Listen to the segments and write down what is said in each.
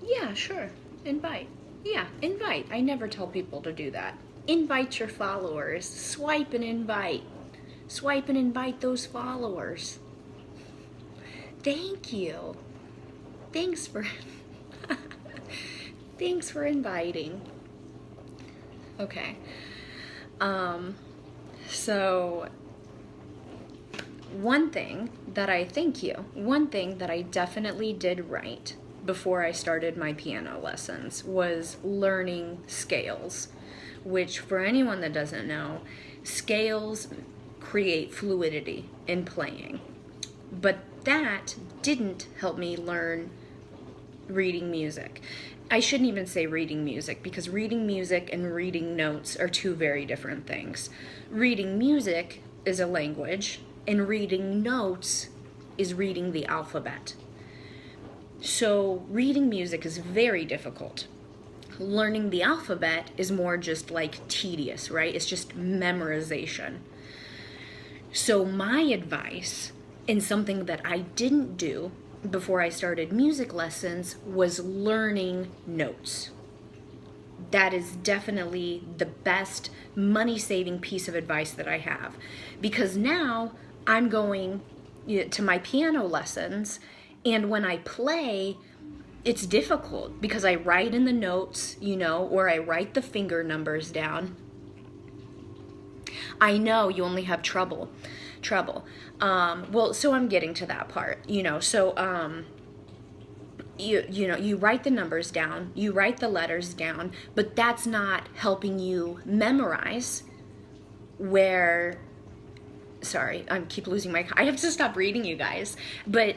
Yeah, sure. Invite. Yeah, invite. I never tell people to do that. Invite your followers. Swipe and invite. Swipe and invite those followers. Thank you. Thanks for thanks for inviting. Okay. Um so one thing that I definitely did right before I started my piano lessons was learning scales, which, for anyone that doesn't know, scales create fluidity in playing. But that didn't help me learn reading music. I shouldn't even say reading music, because reading music and reading notes are two very different things. Reading music is a language, and reading notes is reading the alphabet. So reading music is very difficult. Learning the alphabet is more just like tedious, right? It's just memorization. So my advice, and something that I didn't do before I started music lessons, was learning notes. That is definitely the best money-saving piece of advice that I have, because now I'm going to my piano lessons, and when I play, it's difficult because I write in the notes, or I write the finger numbers down. I know you only have trouble. Well, so I'm getting to that part, so you write the numbers down, you write the letters down, but that's not helping you memorize where, sorry, I keep losing I have to stop reading, you guys, but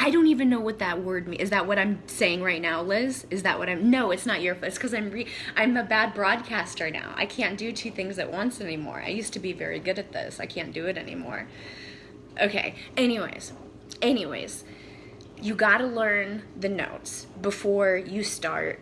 I don't even know what that word means. Is that what I'm saying right now, Liz? Is that what no, it's not it's because I'm a bad broadcaster now. I can't do two things at once anymore. I used to be very good at this. I can't do it anymore. Okay, anyways, you gotta learn the notes before you start,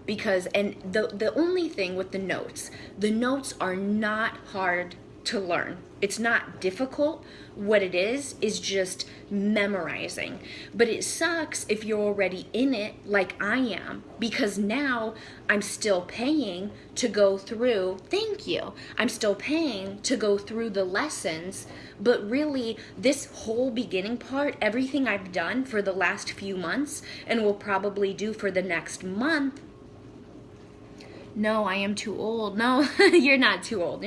because, and the only thing with the notes are not hard to learn. It's not difficult. What it is just memorizing. But it sucks if you're already in it like I am, because now I'm still paying to go through, thank you, I'm still paying to go through the lessons, but really this whole beginning part, everything I've done for the last few months and will probably do for the next month. No, I am too old. No, you're not too old.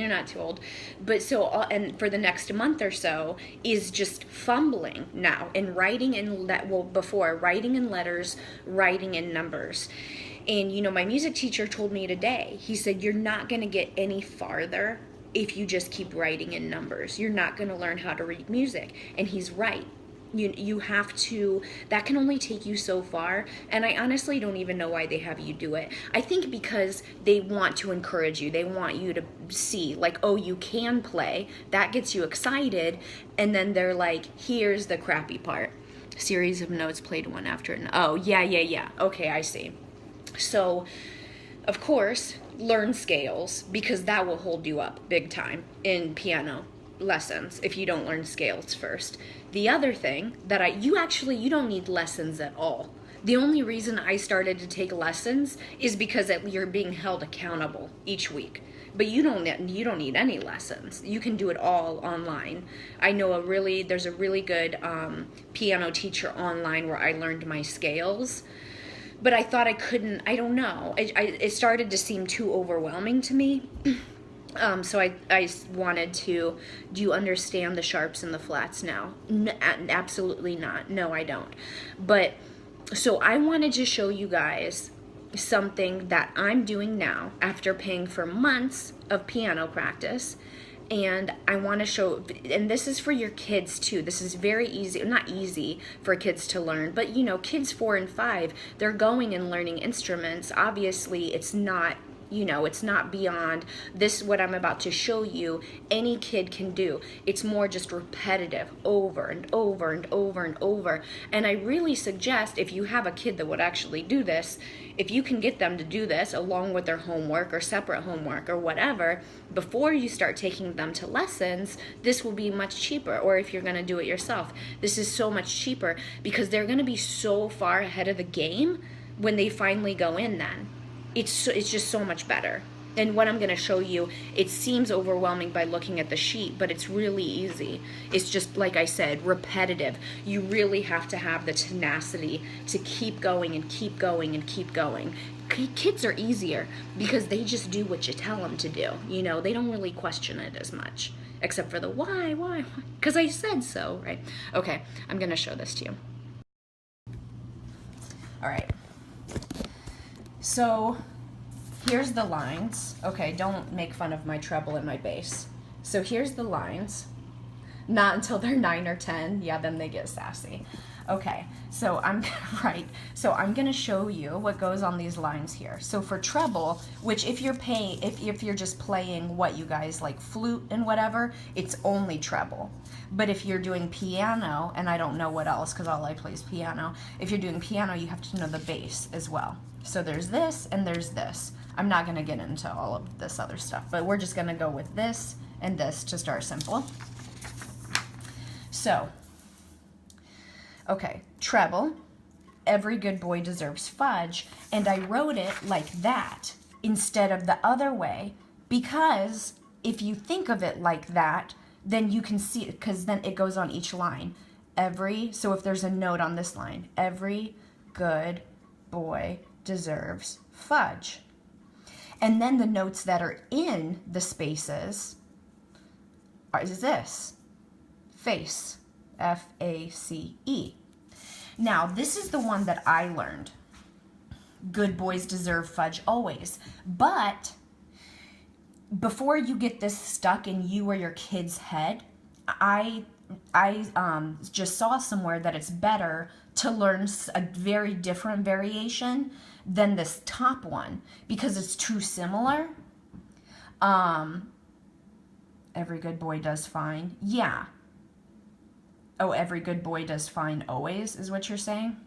But so, and for the next month or so is just fumbling now and writing in before writing in letters, writing in numbers. And my music teacher told me today, he said, you're not going to get any farther if you just keep writing in numbers. You're not going to learn how to read music. And he's right. You have to, that can only take you so far, and I honestly don't even know why they have you do it. I think because they want to encourage you. They want you to see, like, oh, you can play. That gets you excited, and then they're like, here's the crappy part. Series of notes played one after another. Oh, yeah. Okay, I see. So, of course, learn scales, because that will hold you up big time in piano lessons if you don't learn scales first. The other thing that you don't need lessons at all. The only reason I started to take lessons is because you're being held accountable each week. But you don't need any lessons. You can do it all online. I know there's a really good piano teacher online where I learned my scales. But I thought I don't know. It started to seem too overwhelming to me. So I wanted to, do you understand the sharps and the flats now? Absolutely not. No, I don't. But, so I wanted to show you guys something that I'm doing now after paying for months of piano practice. And I want to show, and this is for your kids too. This is very easy, not easy for kids to learn, but kids 4 and 5, they're going and learning instruments. Obviously, it's not You know, it's not beyond this. What I'm about to show you, any kid can do. It's more just repetitive, over and over and over and over. And I really suggest, if you have a kid that would actually do this, if you can get them to do this along with their homework or separate homework or whatever, before you start taking them to lessons, this will be much cheaper. Or if you're going to do it yourself, this is so much cheaper, because they're going to be so far ahead of the game when they finally go in then. It's just so much better. And what I'm going to show you, it seems overwhelming by looking at the sheet, but it's really easy. It's just, like I said, repetitive. You really have to have the tenacity to keep going and keep going and keep going. Kids are easier because they just do what you tell them to do. You know, they don't really question it as much, except for the why, because I said so, right? Okay, I'm going to show this to you. All right. So here's the lines. Okay, don't make fun of my treble and my bass. So here's the lines. Not until they're 9 or 10. Yeah, then they get sassy. Okay, so I'm gonna show you what goes on these lines here. So for treble, which if you're just playing what you guys like, flute and whatever, it's only treble. But if you're doing piano, and I don't know what else because all I play is piano, if you're doing piano, you have to know the bass as well. So there's this and there's this. I'm not gonna get into all of this other stuff, but we're just gonna go with this and this to start simple. So, okay, treble, every good boy deserves fudge, and I wrote it like that instead of the other way, because if you think of it like that, then you can see it, because then it goes on each line. So if there's a note on this line, every good boy deserves fudge. And then the notes that are in the spaces is this, face, F-A-C-E. Now, this is the one that I learned. Good boys deserve fudge always. But before you get this stuck in you or your kid's head, I just saw somewhere that it's better to learn a very different variation than this top one because it's too similar. Every good boy does fine. Yeah. Oh, every good boy does fine always is what you're saying?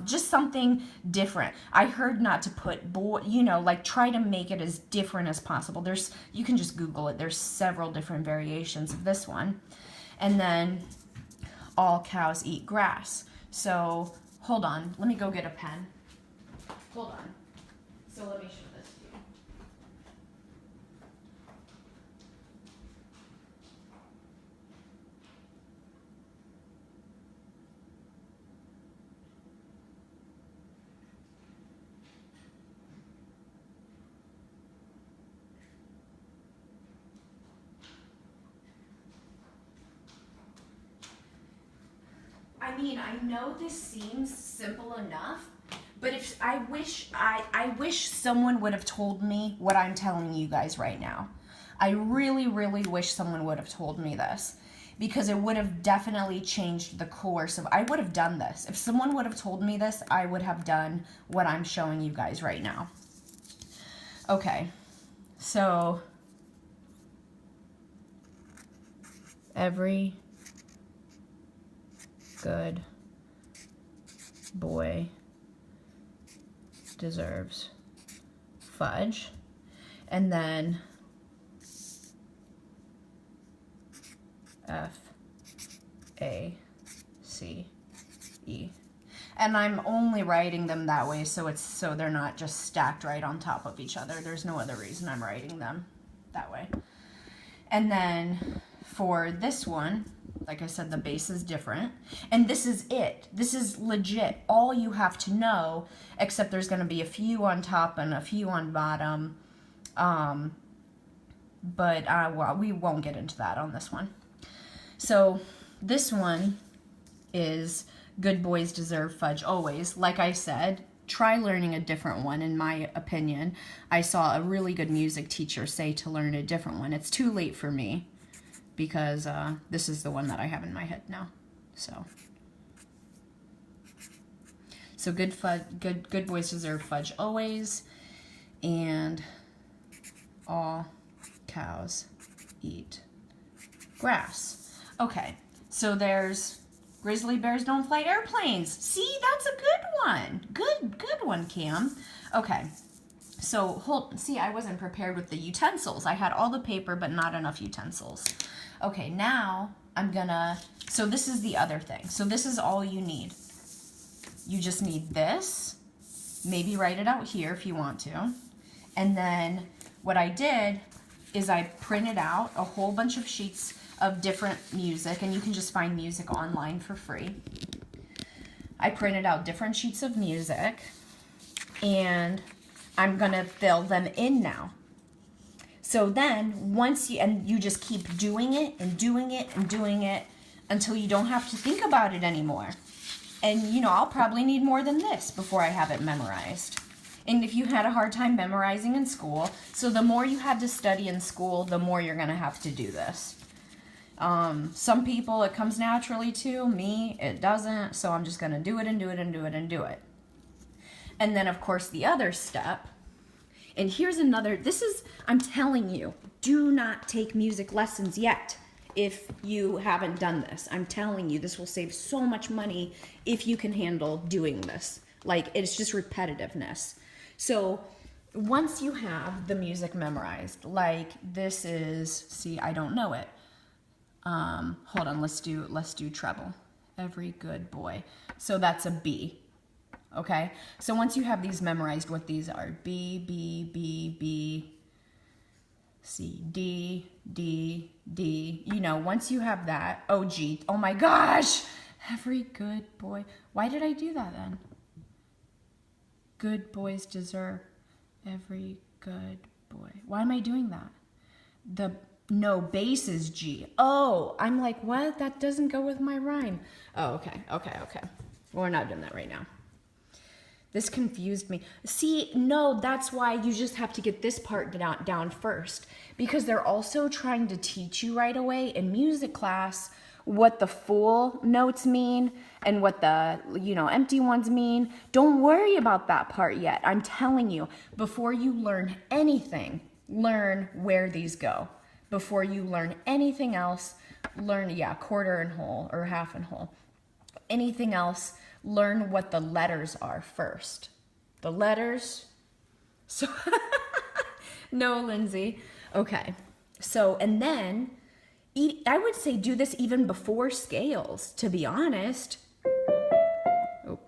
Just something different. I heard not to put boy, you know, like try to make it as different as possible. You can just Google it. There's several different variations of this one. And then all cows eat grass. So hold on, let me go get a pen. Hold on. So let me show this to you. I mean, I know this seems simple enough, but if I wish someone would have told me what I'm telling you guys right now. I really, really wish someone would have told me this, because it would have definitely changed the course of, I would have done this. If someone would have told me this, I would have done what I'm showing you guys right now. Okay, so every good boy deserves fudge, and then F-A-C-E. And I'm only writing them that way so they're not just stacked right on top of each other. There's no other reason I'm writing them that way. And then for this one, like I said, the base is different. And this is it. This is legit. All you have to know, except there's going to be a few on top and a few on bottom. Well, we won't get into that on this one. So this one is good boys deserve fudge always. Like I said, try learning a different one, in my opinion. I saw a really good music teacher say to learn a different one. It's too late for me, because this is the one that I have in my head now. So good boys deserve fudge always, and All cows eat grass. Okay, so there's grizzly bears don't fly airplanes. See, that's a good one. Good one, Cam. Okay, so see, I wasn't prepared with the utensils. I had all the paper, but not enough utensils. Okay, now so this is the other thing. So this is all you need. You just need this. Maybe write it out here if you want to. And then what I did is I printed out a whole bunch of sheets of different music, and you can just find music online for free. I printed out different sheets of music, and I'm gonna fill them in now. So then you just keep doing it and doing it and doing it until you don't have to think about it anymore. And you know, I'll probably need more than this before I have it memorized. And if you had a hard time memorizing in school, so the more you had to study in school, the more you're gonna have to do this. Some people it comes naturally to, me it doesn't, so I'm just gonna do it and do it and do it and do it. And then of course the other step, and here's another, I'm telling you, do not take music lessons yet if you haven't done this. I'm telling you, this will save so much money if you can handle doing this. Like, it's just repetitiveness. So once you have the music memorized, like this is, see, I don't know it. Hold on, let's do treble. Every good boy. So that's a B. Okay? So once you have these memorized, what these are, B, B, B, B, C, D, D, D. You know, once you have that, oh, G. Oh my gosh! Every good boy. Why did I do that then? Good boys deserve every good boy. Why am I doing that? No, bass is G. Oh, I'm like, what? That doesn't go with my rhyme. Oh, okay. We're not doing that right now. This confused me. See, no, that's why you just have to get this part down first, because they're also trying to teach you right away in music class what the full notes mean and what the, empty ones mean. Don't worry about that part yet. I'm telling you, before you learn anything, learn where these go. Before you learn anything else, learn, quarter and whole or half and whole. Anything else, learn what the letters are first. The letters. So, no, Lindsay. Okay. So, and then, I would say do this even before scales, to be honest. Oh.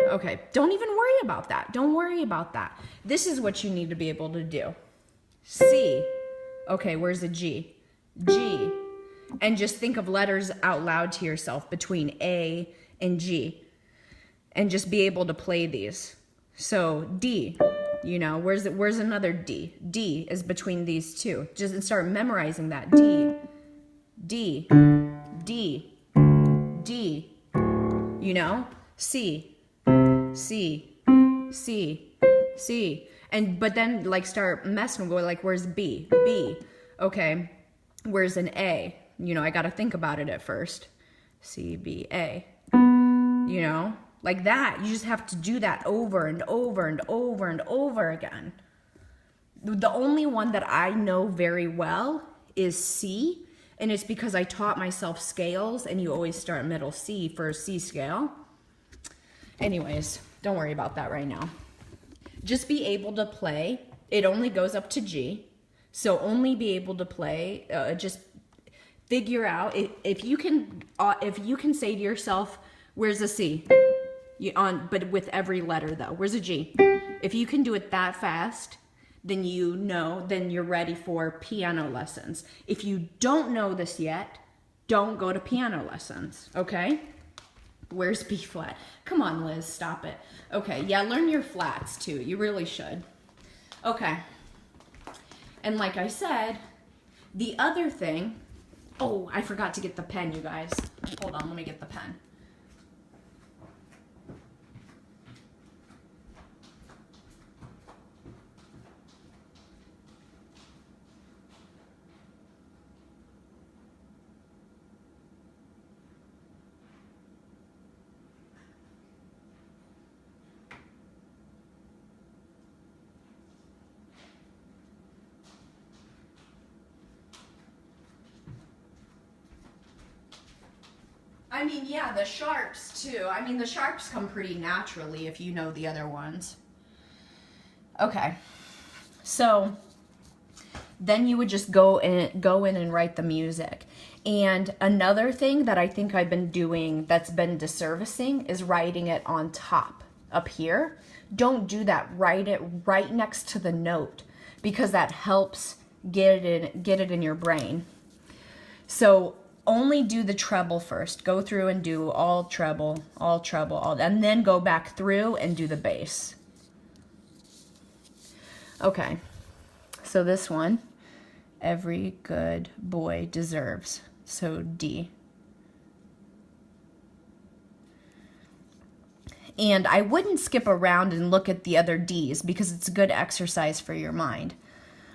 Okay, don't even worry about that. Don't worry about that. This is what you need to be able to do. C. Okay, where's the G? G. And just think of letters out loud to yourself between A and G. And just be able to play these. So D, where's another D? D is between these two. Just start memorizing that. D, D, D, D, C, C, C, C. But then start messing with where's B? B. Okay. Where's an A? I got to think about it at first. C, B, A. Like that. You just have to do that over and over and over and over again. The only one that I know very well is C, and it's because I taught myself scales, and you always start middle C for a C scale. Anyways, don't worry about that right now. Just be able to play. It only goes up to G, so only be able to play. Just figure out if you can say to yourself, "Where's a C?" But with every letter though. Where's a G? If you can do it that fast, then then you're ready for piano lessons. If you don't know this yet, don't go to piano lessons, okay? Where's B flat? Come on, Liz, stop it. Okay, yeah, learn your flats too. You really should. Okay. And like I said, the other thing, oh, I forgot to get the pen, you guys. Hold on, let me get the pen. I mean, yeah, the sharps too. I mean, the sharps come pretty naturally if you know the other ones. Okay, so then you would just go in and write the music. And another thing that I think I've been doing that's been disservicing is writing it on top up here. Don't do that. Write it right next to the note, because that helps get it in your brain. So only do the treble first. Go through and do all treble, and then go back through and do the bass. Okay, so this one, every good boy deserves. So D. And I wouldn't skip around and look at the other D's because it's a good exercise for your mind.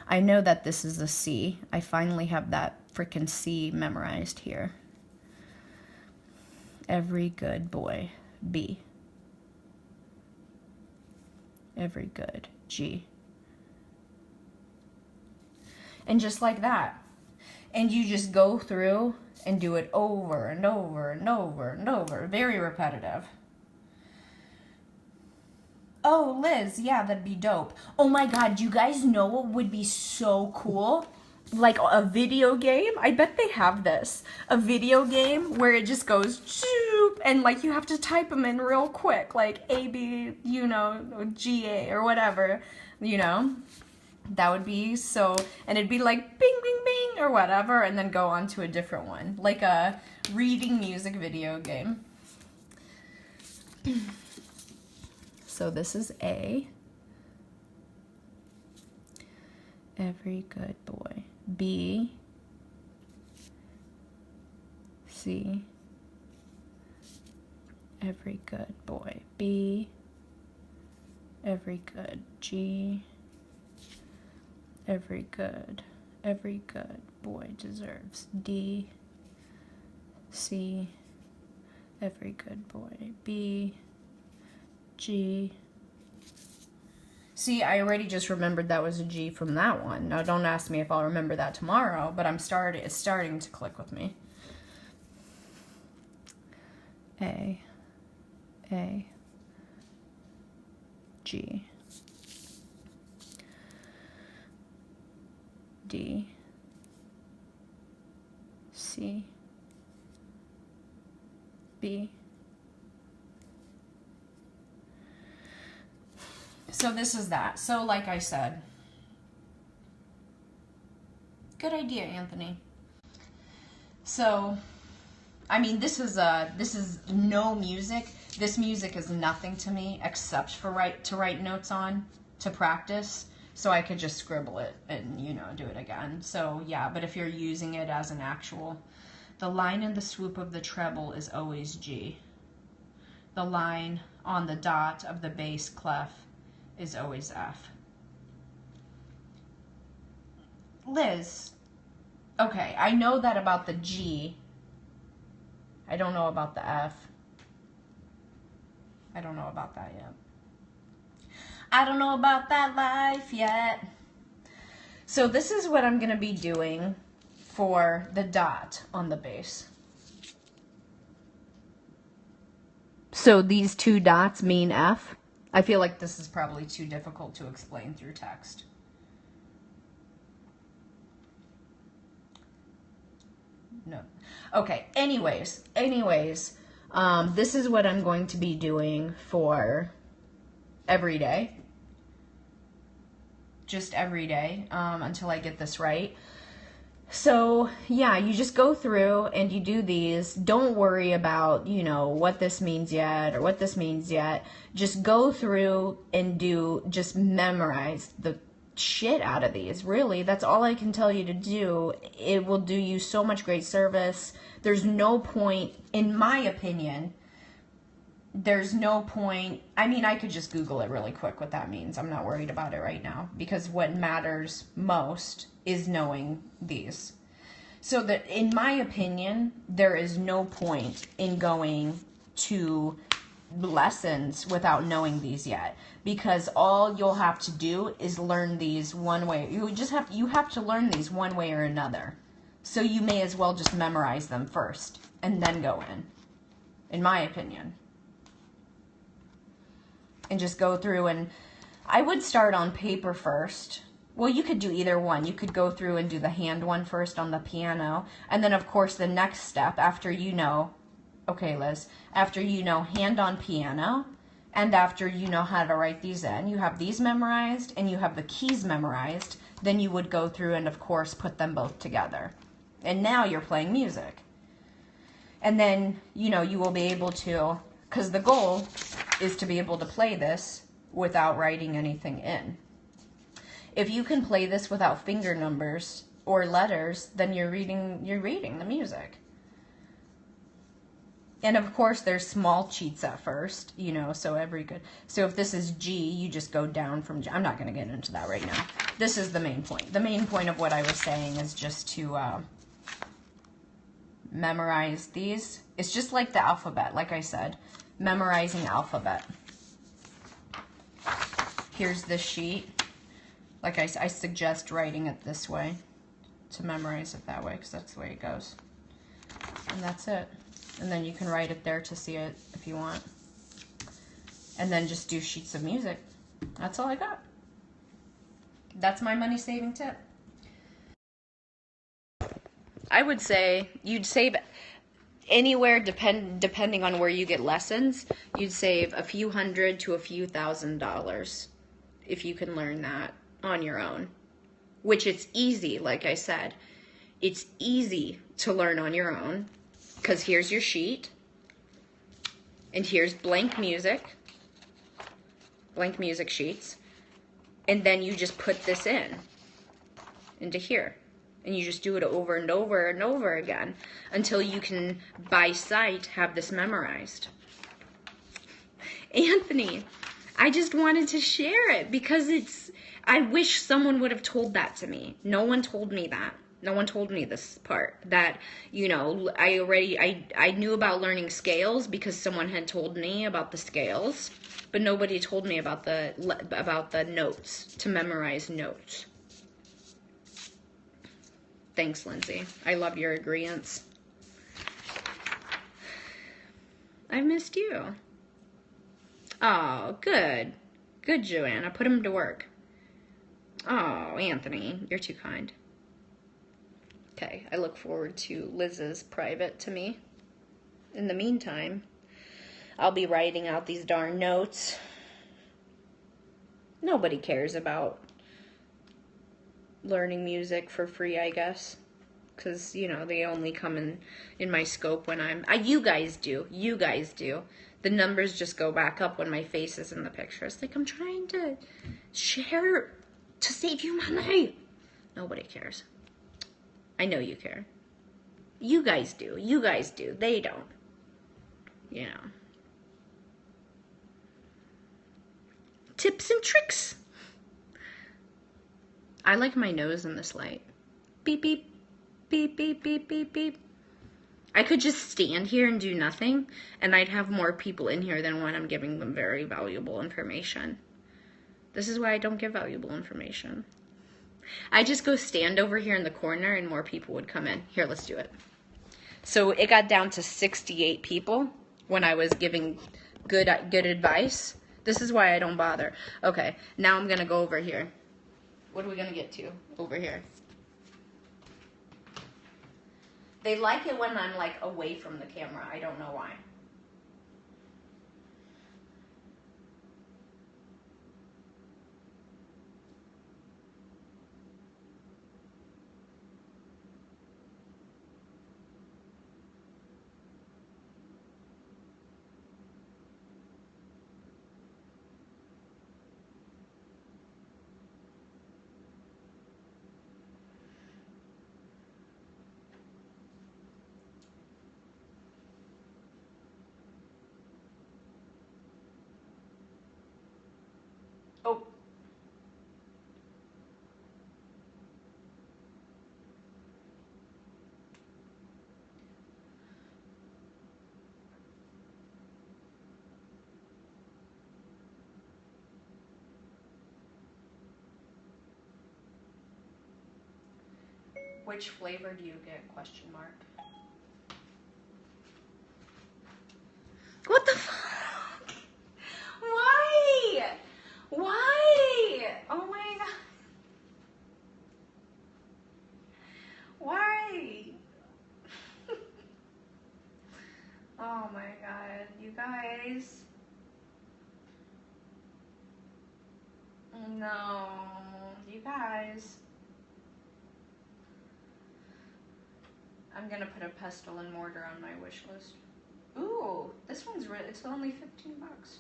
I know that this is a C. I finally have that freaking C memorized here. Every good boy, B. Every good, G. And just like that. And you just go through and do it over and over and over and over. Very repetitive. Oh, Liz, yeah, that'd be dope. Oh my God, you guys know what would be so cool? Like a video game. I bet they have this. A video game where it just goes zoop, and like you have to type them in real quick, like A, B, you know, G, A, or whatever, you know. That would be so, and it'd be like bing, bing, bing, or whatever, and then go on to a different one. Like a reading music video game. So this is A. Every good boy. B. C. Every good boy. B. Every good. G. Every good boy deserves. D. C. Every good boy. B. G. See, I already just remembered that was a G from that one. Now don't ask me if I'll remember that tomorrow, but it's starting to click with me. A. G. D. C. B. So this is that. So like I said, good idea, Anthony. So, I mean, this is no music. This music is nothing to me except for to write notes on, to practice. So I could just scribble it and, you know, do it again. So yeah, but if you're using it as an actual, the line in the swoop of the treble is always G. The line on the dot of the bass clef is always F. Liz, okay, I know that about the G. I don't know about the F. I don't know about that yet. I don't know about that life yet. So this is what I'm going to be doing for the dot on the bass. So these two dots mean F. I feel like this is probably too difficult to explain through text. No. Okay, anyways, this is what I'm going to be doing for every day. Just every day, until I get this right. So yeah, you just go through and you do these. Don't worry about, you know, what this means yet or what this means yet. Just go through and just memorize the shit out of these. Really, that's all I can tell you to do. It will do you so much great service. There's no point, in my opinion, there's no point. I mean, I could just Google it really quick what that means. I'm not worried about it right now, because what matters most is knowing these. So that, in my opinion, there is no point in going to lessons without knowing these yet, because all you'll have to do is learn these one way. You have to learn these one way or another. So you may as well just memorize them first and then go in. in my opinion. And just go through, and I would start on paper first. Well, you could do either one. You could go through and do the hand one first on the piano. And then, of course, the next step after you know, okay, Liz, after you know hand on piano, and after you know how to write these in, you have these memorized and you have the keys memorized, then you would go through and, of course, put them both together. And now you're playing music. And then, you know, you will be able to, because the goal is to be able to play this without writing anything in. If you can play this without finger numbers or letters, then you're reading the music. And of course there's small cheats at first, you know, so if this is G, you just go down from G. I'm not going to get into that right now. This is the main point. The main point of what I was saying is just to memorize these. It's just like the alphabet, like I said, memorizing alphabet. Here's the sheet. Like I suggest writing it this way to memorize it that way, because that's the way it goes. And that's it. And then you can write it there to see it if you want. And then just do sheets of music. That's all I got. That's my money saving tip. I would say you'd save anywhere, depending on where you get lessons, you'd save a few $100 to a few $1,000 if you can learn that on your own. Which it's easy, like I said. It's easy to learn on your own, because here's your sheet, and here's blank music sheets, and then you just put this into here. And you just do it over and over and over again until you can, by sight, have this memorized. Anthony, I just wanted to share it because I wish someone would have told that to me. No one told me that. No one told me this part. That, you know, I knew about learning scales because someone had told me about the scales, but nobody told me about the notes, to memorize notes. Thanks, Lindsay. I love your agreeance. I missed you. Oh, good. Good, Joanna. Put him to work. Oh, Anthony, you're too kind. Okay, I look forward to Liz's private to me. In the meantime, I'll be writing out these darn notes. Nobody cares about learning music for free, I guess, because, you know, they only come in my scope when you guys do the numbers just go back up when my face is in the picture. It's like, I'm trying to share to save you money. Nobody cares. I know you care. You guys do. They don't. You know. Tips and tricks. I like my nose in this light. Beep, beep, beep, beep, beep, beep, beep. I could just stand here and do nothing, and I'd have more people in here than when I'm giving them very valuable information. This is why I don't give valuable information. I just go stand over here in the corner and more people would come in. Here, let's do it. So it got down to 68 people when I was giving good advice. This is why I don't bother. Okay, now I'm going to go over here. What are we going to get to over here? They like it when I'm like away from the camera. I don't know why. Oh. Which flavor do you get? Question mark. guys. No, you guys. I'm gonna put a pestle and mortar on my wish list. Ooh, this one's it's only 15 bucks.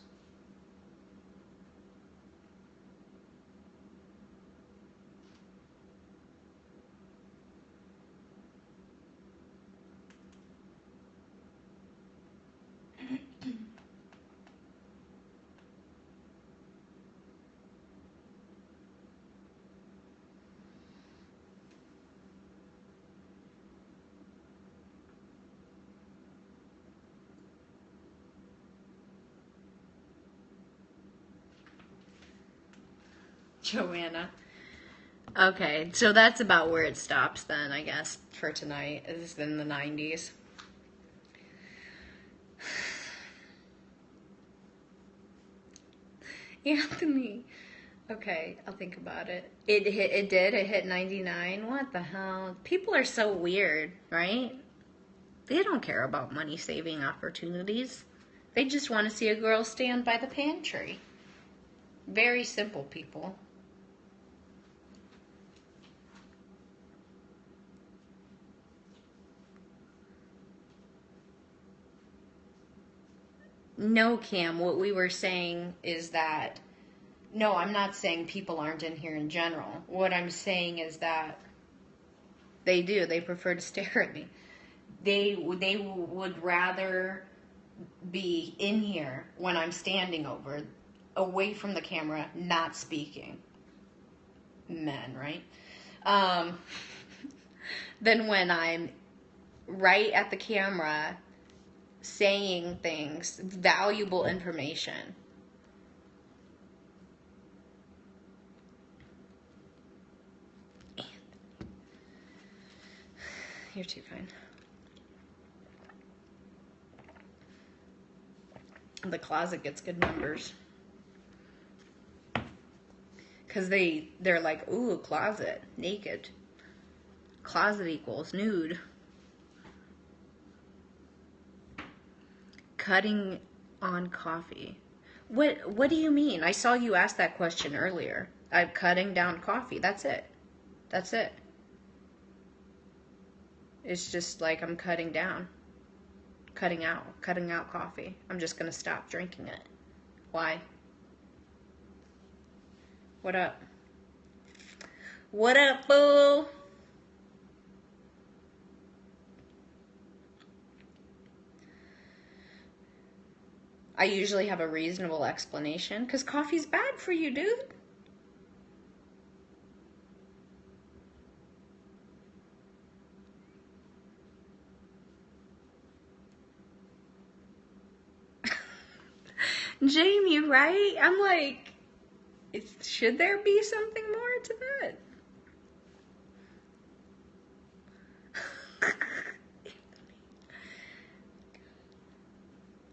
Joanna. Okay, so that's about where it stops then, I guess, for tonight, is in the 90s. Anthony. Okay, I'll think about it. It hit 99. What the hell? People are so weird, right? They don't care about money saving opportunities. They just want to see a girl stand by the pantry. Very simple people. No, Cam, what we were saying is that, no, I'm not saying people aren't in here in general. What I'm saying is that they do. They prefer to stare at me. They would rather be in here when I'm standing away from the camera, not speaking. Men, right? Than when I'm right at the camera saying things, valuable information. You're too kind. The closet gets good numbers. Because they're like, ooh, closet, naked. Closet equals nude. Cutting on coffee. What do you mean? I saw you ask that question earlier. I'm cutting down coffee. That's it. That's it. It's just like I'm cutting down. Cutting out coffee. I'm just going to stop drinking it. Why? What up? What up, boo? I usually have a reasonable explanation, because coffee's bad for you, dude. Jamie, right? I'm like, should there be something more to that?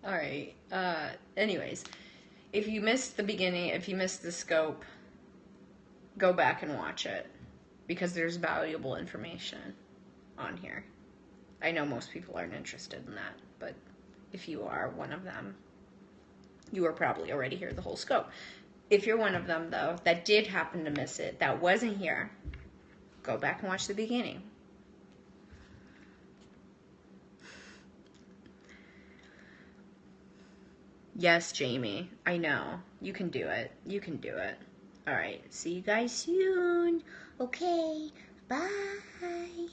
All right. Anyways, if you missed the beginning, if you missed the scope, go back and watch it, because there's valuable information on here. I know most people aren't interested in that, but if you are one of them, you are probably already here the whole scope. If you're one of them, though, that did happen to miss it, that wasn't here, go back and watch the beginning. Yes, Jamie, I know. You can do it. You can do it. All right, see you guys soon. Okay, bye.